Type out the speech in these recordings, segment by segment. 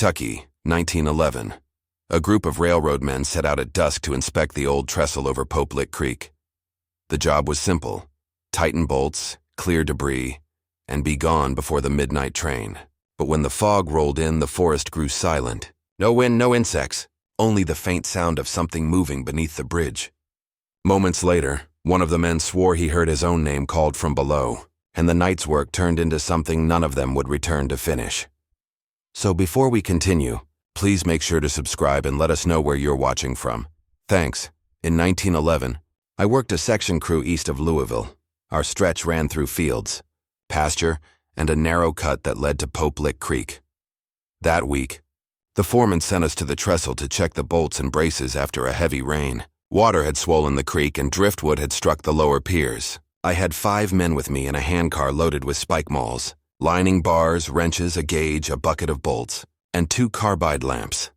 Kentucky, 1911. A group of railroad men set out at dusk to inspect the old trestle over Pope Lick Creek. The job was simple: tighten bolts, clear debris, and be gone before the midnight train. But when the fog rolled in, the forest grew silent. No wind, no insects, only the faint sound of something moving beneath the bridge. Moments later, one of the men swore he heard his own name called from below, and the night's work turned into something none of them would return to finish. So before we continue, please make sure to subscribe and let us know where you're watching from. Thanks. In 1911, I worked a section crew east of Louisville. Our stretch ran through fields, pasture, and a narrow cut that led to Pope Lick Creek. That week, the foreman sent us to the trestle to check the bolts and braces after a heavy rain. Water had swollen the creek and driftwood had struck the lower piers. I had 5 men with me in a handcar loaded with spike mauls, lining bars, wrenches, a gauge, a bucket of bolts, and 2 carbide lamps.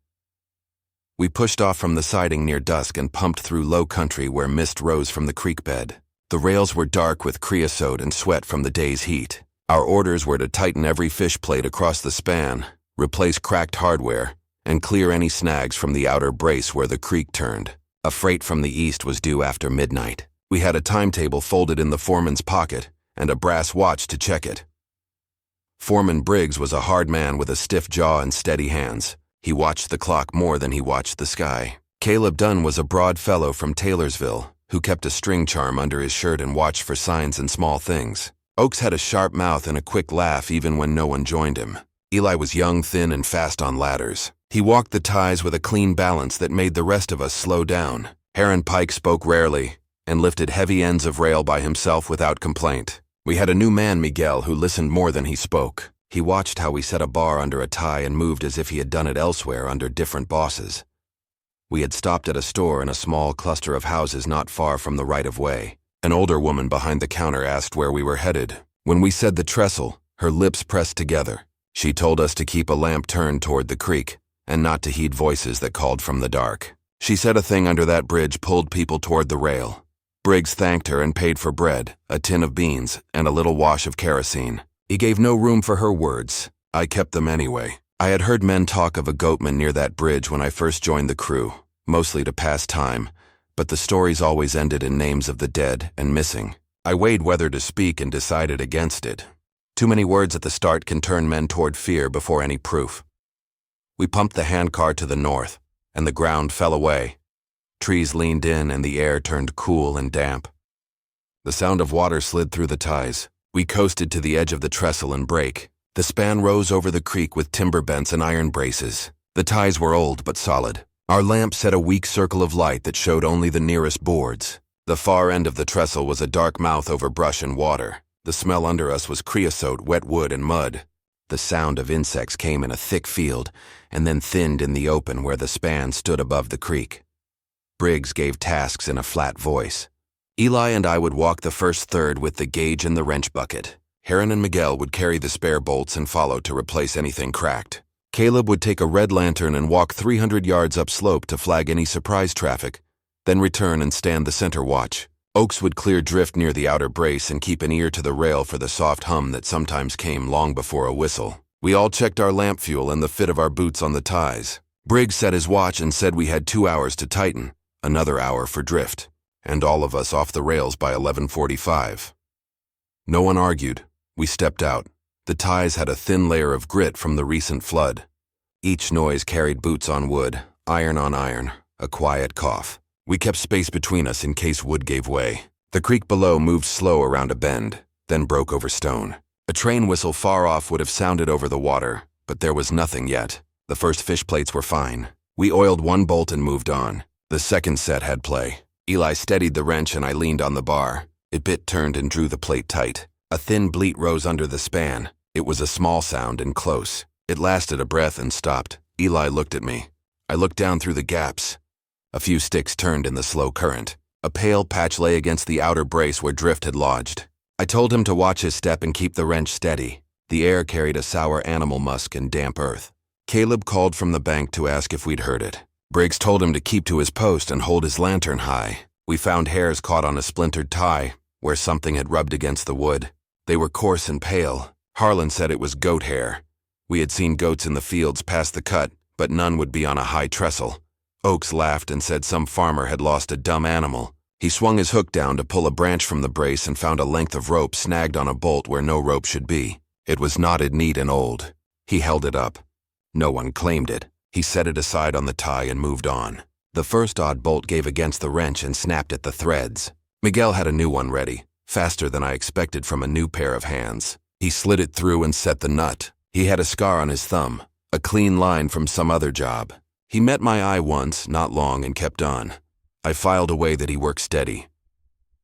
We pushed off from the siding near dusk and pumped through low country where mist rose from the creek bed. The rails were dark with creosote and sweat from the day's heat. Our orders were to tighten every fish plate across the span, replace cracked hardware, and clear any snags from the outer brace where the creek turned. A freight from the east was due after midnight. We had a timetable folded in the foreman's pocket and a brass watch to check it. Foreman Briggs was a hard man with a stiff jaw and steady hands. He watched the clock more than he watched the sky. Caleb Dunn was a broad fellow from Taylorsville who kept a string charm under his shirt and watched for signs and small things. Oakes had a sharp mouth and a quick laugh even when no one joined him. Eli was young, thin, and fast on ladders. He walked the ties with a clean balance that made the rest of us slow down. Heron Pike spoke rarely and lifted heavy ends of rail by himself without complaint. We had a new man, Miguel, who listened more than he spoke. He watched how we set a bar under a tie and moved as if he had done it elsewhere under different bosses. We had stopped at a store in a small cluster of houses not far from the right-of-way. An older woman behind the counter asked where we were headed. When we said the trestle, her lips pressed together. She told us to keep a lamp turned toward the creek and not to heed voices that called from the dark. She said a thing under that bridge pulled people toward the rail. Briggs thanked her and paid for bread, a tin of beans, and a little wash of kerosene. He gave no room for her words. I kept them anyway. I had heard men talk of a goatman near that bridge when I first joined the crew, mostly to pass time, but the stories always ended in names of the dead and missing. I weighed whether to speak and decided against it. Too many words at the start can turn men toward fear before any proof. We pumped the handcar to the north, and the ground fell away. Trees leaned in and the air turned cool and damp. The sound of water slid through the ties. We coasted to the edge of the trestle and brake. The span rose over the creek with timber bents and iron braces. The ties were old but solid. Our lamp set a weak circle of light that showed only the nearest boards. The far end of the trestle was a dark mouth over brush and water. The smell under us was creosote, wet wood, and mud. The sound of insects came in a thick field and then thinned in the open where the span stood above the creek. Briggs gave tasks in a flat voice. Eli and I would walk the first third with the gauge and the wrench bucket. Heron and Miguel would carry the spare bolts and follow to replace anything cracked. Caleb would take a red lantern and walk 300 yards upslope to flag any surprise traffic, then return and stand the center watch. Oakes would clear drift near the outer brace and keep an ear to the rail for the soft hum that sometimes came long before a whistle. We all checked our lamp fuel and the fit of our boots on the ties. Briggs set his watch and said we had 2 hours to tighten, another hour for drift, and all of us off the rails by 11:45. No one argued. We stepped out. The ties had a thin layer of grit from the recent flood. Each noise carried boots on wood, iron on iron, a quiet cough. We kept space between us in case wood gave way. The creek below moved slow around a bend, then broke over stone. A train whistle far off would have sounded over the water, but there was nothing yet. The first fish plates were fine. We oiled one bolt and moved on. The second set had play. Eli steadied the wrench and I leaned on the bar. It bit turned and drew the plate tight. A thin bleat rose under the span. It was a small sound and close. It lasted a breath and stopped. Eli looked at me. I looked down through the gaps. A few sticks turned in the slow current. A pale patch lay against the outer brace where drift had lodged. I told him to watch his step and keep the wrench steady. The air carried a sour animal musk and damp earth. Caleb called from the bank to ask if we'd heard it. Briggs told him to keep to his post and hold his lantern high. We found hairs caught on a splintered tie, where something had rubbed against the wood. They were coarse and pale. Harlan said it was goat hair. We had seen goats in the fields past the cut, but none would be on a high trestle. Oakes laughed and said some farmer had lost a dumb animal. He swung his hook down to pull a branch from the brace and found a length of rope snagged on a bolt where no rope should be. It was knotted neat and old. He held it up. No one claimed it. He set it aside on the tie and moved on. The first odd bolt gave against the wrench and snapped at the threads. Miguel had a new one ready, faster than I expected from a new pair of hands. He slid it through and set the nut. He had a scar on his thumb, a clean line from some other job. He met my eye once, not long, and kept on. I filed away that he worked steady.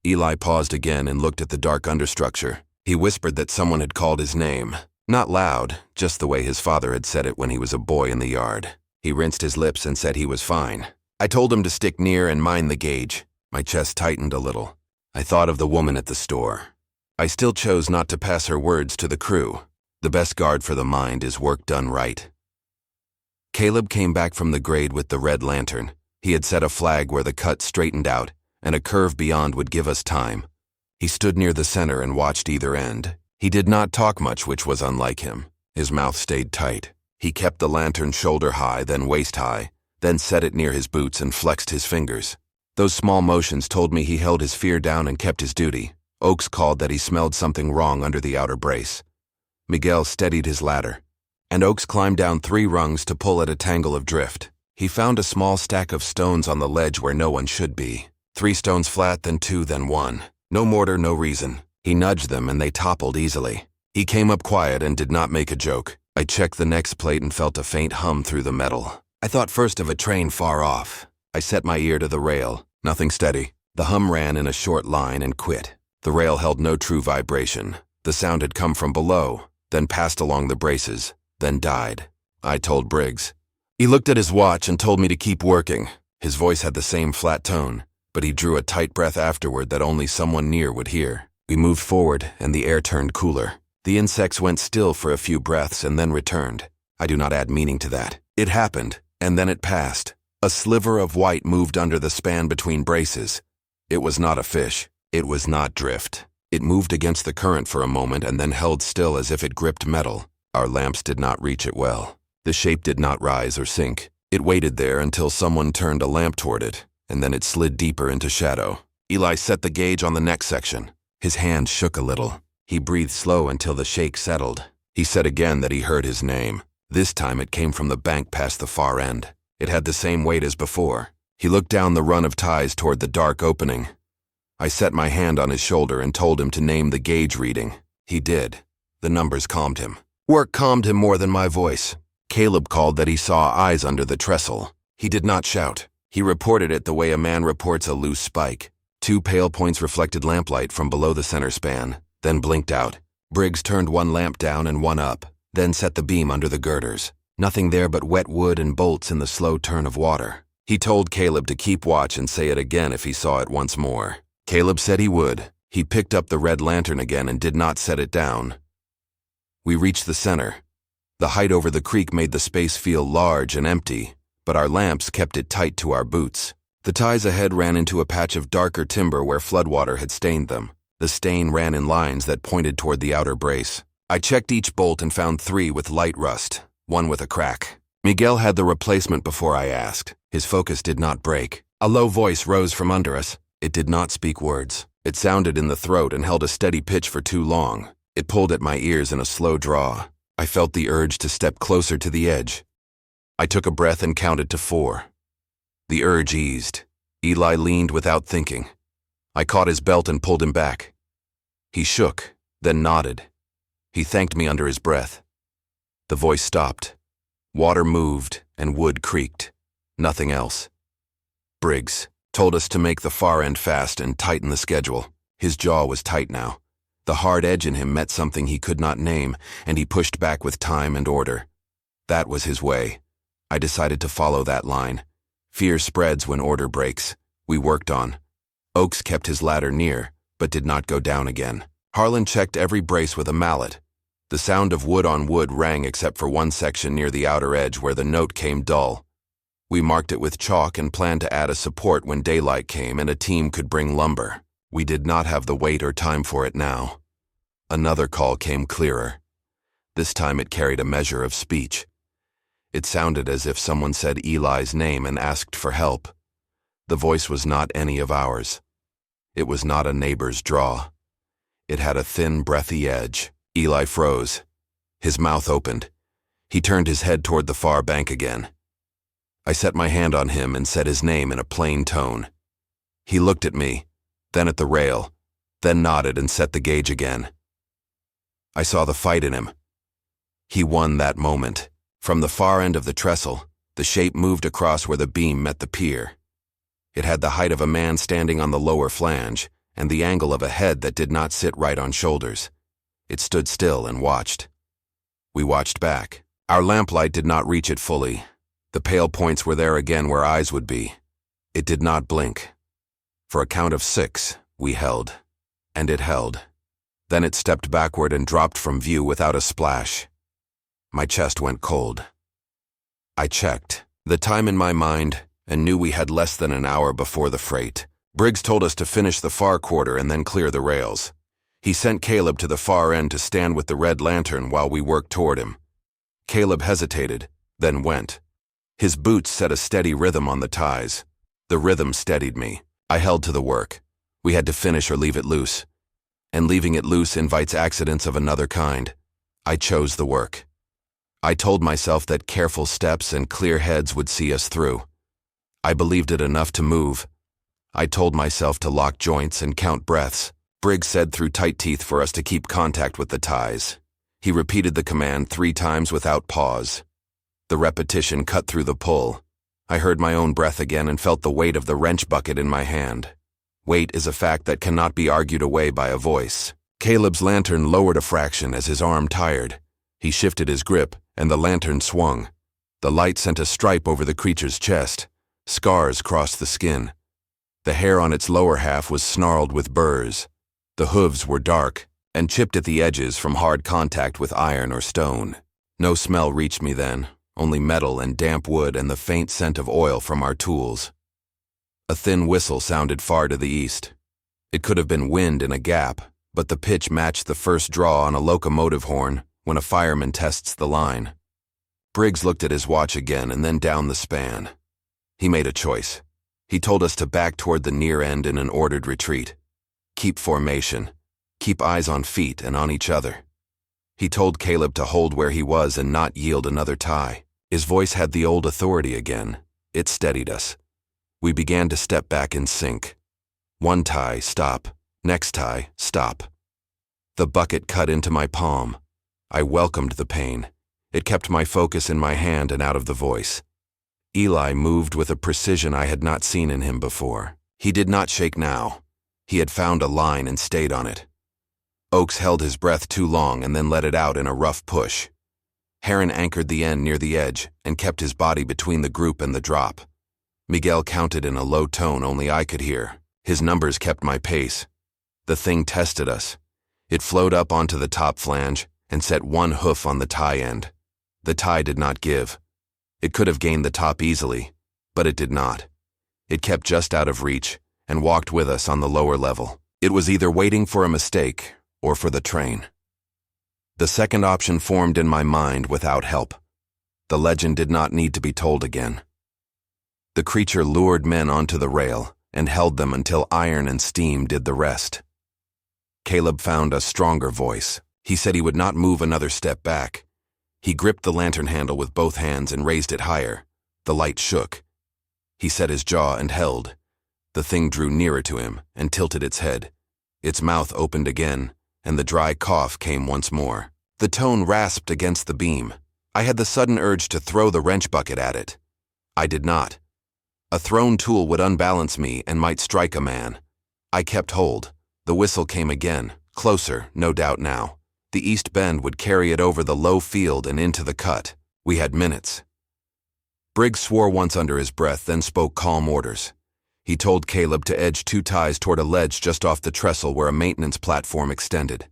Eli paused again and looked at the dark understructure. He whispered that someone had called his name. Not loud, just the way his father had said it when he was a boy in the yard. He rinsed his lips and said he was fine. I told him to stick near and mind the gauge. My chest tightened a little. I thought of the woman at the store. I still chose not to pass her words to the crew. The best guard for the mind is work done right. Caleb came back from the grade with the red lantern. He had set a flag where the cut straightened out, and a curve beyond would give us time. He stood near the center and watched either end. He did not talk much, which was unlike him. His mouth stayed tight. He kept the lantern shoulder high, then waist high, then set it near his boots and flexed his fingers. Those small motions told me he held his fear down and kept his duty. Oakes called that he smelled something wrong under the outer brace. Miguel steadied his ladder, and Oakes climbed down 3 rungs to pull at a tangle of drift. He found a small stack of stones on the ledge where no one should be. 3 stones flat, then 2, then 1. No mortar, no reason. He nudged them and they toppled easily. He came up quiet and did not make a joke. I checked the next plate and felt a faint hum through the metal. I thought first of a train far off. I set my ear to the rail. Nothing steady. The hum ran in a short line and quit. The rail held no true vibration. The sound had come from below, then passed along the braces, then died. I told Briggs. He looked at his watch and told me to keep working. His voice had the same flat tone, but he drew a tight breath afterward that only someone near would hear. We moved forward, and the air turned cooler. The insects went still for a few breaths and then returned. I do not add meaning to that. It happened, and then it passed. A sliver of white moved under the span between braces. It was not a fish. It was not drift. It moved against the current for a moment and then held still as if it gripped metal. Our lamps did not reach it well. The shape did not rise or sink. It waited there until someone turned a lamp toward it, and then it slid deeper into shadow. Eli set the gauge on the next section. His hand shook a little. He breathed slow until the shake settled. He said again that he heard his name. This time it came from the bank past the far end. It had the same weight as before. He looked down the run of ties toward the dark opening. I set my hand on his shoulder and told him to name the gauge reading. He did. The numbers calmed him. Work calmed him more than my voice. Caleb called that he saw eyes under the trestle. He did not shout. He reported it the way a man reports a loose spike. 2 pale points reflected lamplight from below the center span, then blinked out. Briggs turned 1 lamp down and 1 up, then set the beam under the girders. Nothing there but wet wood and bolts in the slow turn of water. He told Caleb to keep watch and say it again if he saw it once more. Caleb said he would. He picked up the red lantern again and did not set it down. We reached the center. The height over the creek made the space feel large and empty, but our lamps kept it tight to our boots. The ties ahead ran into a patch of darker timber where floodwater had stained them. The stain ran in lines that pointed toward the outer brace. I checked each bolt and found 3 with light rust, 1 with a crack. Miguel had the replacement before I asked. His focus did not break. A low voice rose from under us. It did not speak words. It sounded in the throat and held a steady pitch for too long. It pulled at my ears in a slow draw. I felt the urge to step closer to the edge. I took a breath and counted to 4. The urge eased. Eli leaned without thinking. I caught his belt and pulled him back. He shook, then nodded. He thanked me under his breath. The voice stopped. Water moved and wood creaked. Nothing else. Briggs told us to make the far end fast and tighten the schedule. His jaw was tight now. The hard edge in him met something he could not name, and he pushed back with time and order. That was his way. I decided to follow that line. Fear spreads when order breaks. We worked on. Oakes kept his ladder near, but did not go down again. Harlan checked every brace with a mallet. The sound of wood on wood rang except for 1 section near the outer edge where the note came dull. We marked it with chalk and planned to add a support when daylight came and a team could bring lumber. We did not have the weight or time for it now. Another call came clearer. This time it carried a measure of speech. It sounded as if someone said Eli's name and asked for help. The voice was not any of ours. It was not a neighbor's draw. It had a thin, breathy edge. Eli froze. His mouth opened. He turned his head toward the far bank again. I set my hand on him and said his name in a plain tone. He looked at me, then at the rail, then nodded and set the gauge again. I saw the fight in him. He won that moment. From the far end of the trestle, the shape moved across where the beam met the pier. It had the height of a man standing on the lower flange, and the angle of a head that did not sit right on shoulders. It stood still and watched. We watched back. Our lamplight did not reach it fully. The pale points were there again where eyes would be. It did not blink. For a count of 6, we held. And it held. Then it stepped backward and dropped from view without a splash. My chest went cold. I checked the time in my mind and knew we had less than an hour before the freight. Briggs told us to finish the far quarter and then clear the rails. He sent Caleb to the far end to stand with the red lantern while we worked toward him. Caleb hesitated, then went. His boots set a steady rhythm on the ties. The rhythm steadied me. I held to the work. We had to finish or leave it loose. And leaving it loose invites accidents of another kind. I chose the work. I told myself that careful steps and clear heads would see us through. I believed it enough to move. I told myself to lock joints and count breaths. Briggs said through tight teeth for us to keep contact with the ties. He repeated the command 3 times without pause. The repetition cut through the pull. I heard my own breath again and felt the weight of the wrench bucket in my hand. Weight is a fact that cannot be argued away by a voice. Caleb's lantern lowered a fraction as his arm tired. He shifted his grip, and the lantern swung. The light sent a stripe over the creature's chest. Scars crossed the skin. The hair on its lower half was snarled with burrs. The hooves were dark and chipped at the edges from hard contact with iron or stone. No smell reached me then, only metal and damp wood and the faint scent of oil from our tools. A thin whistle sounded far to the east. It could have been wind in a gap, but the pitch matched the first draw on a locomotive horn when a fireman tests the line. Briggs looked at his watch again and then down the span. He made a choice. He told us to back toward the near end in an ordered retreat. Keep formation. Keep eyes on feet and on each other. He told Caleb to hold where he was and not yield another tie. His voice had the old authority again. It steadied us. We began to step back in sync. One tie, stop. Next tie, stop. The bucket cut into my palm. I welcomed the pain. It kept my focus in my hand and out of the voice. Eli moved with a precision I had not seen in him before. He did not shake now. He had found a line and stayed on it. Oakes held his breath too long and then let it out in a rough push. Heron anchored the end near the edge and kept his body between the group and the drop. Miguel counted in a low tone only I could hear. His numbers kept my pace. The thing tested us. It flowed up onto the top flange and set one hoof on the tie end. The tie did not give. It could have gained the top easily, but it did not. It kept just out of reach and walked with us on the lower level. It was either waiting for a mistake or for the train. The second option formed in my mind without help. The legend did not need to be told again. The creature lured men onto the rail and held them until iron and steam did the rest. Caleb found a stronger voice. He said he would not move another step back. He gripped the lantern handle with both hands and raised it higher. The light shook. He set his jaw and held. The thing drew nearer to him and tilted its head. Its mouth opened again, and the dry cough came once more. The tone rasped against the beam. I had the sudden urge to throw the wrench bucket at it. I did not. A thrown tool would unbalance me and might strike a man. I kept hold. The whistle came again, closer, no doubt now. The east bend would carry it over the low field and into the cut. We had minutes. Briggs swore once under his breath, then spoke calm orders. He told Caleb to edge 2 ties toward a ledge just off the trestle where a maintenance platform extended.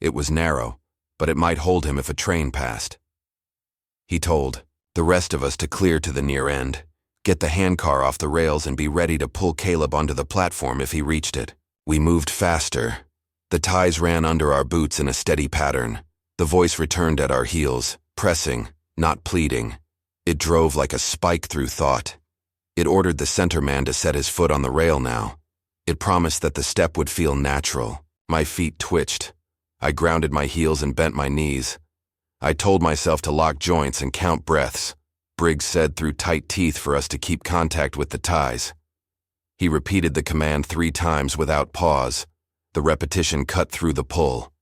It was narrow, but it might hold him if a train passed. He told the rest of us to clear to the near end, get the handcar off the rails and be ready to pull Caleb onto the platform if he reached it. We moved faster. The ties ran under our boots in a steady pattern. The voice returned at our heels, pressing, not pleading. It drove like a spike through thought. It ordered the center man to set his foot on the rail now. It promised that the step would feel natural. My feet twitched. I grounded my heels and bent my knees. I told myself to lock joints and count breaths. Briggs said through tight teeth for us to keep contact with the ties. He repeated the command 3 times without pause. The repetition cut through the pull.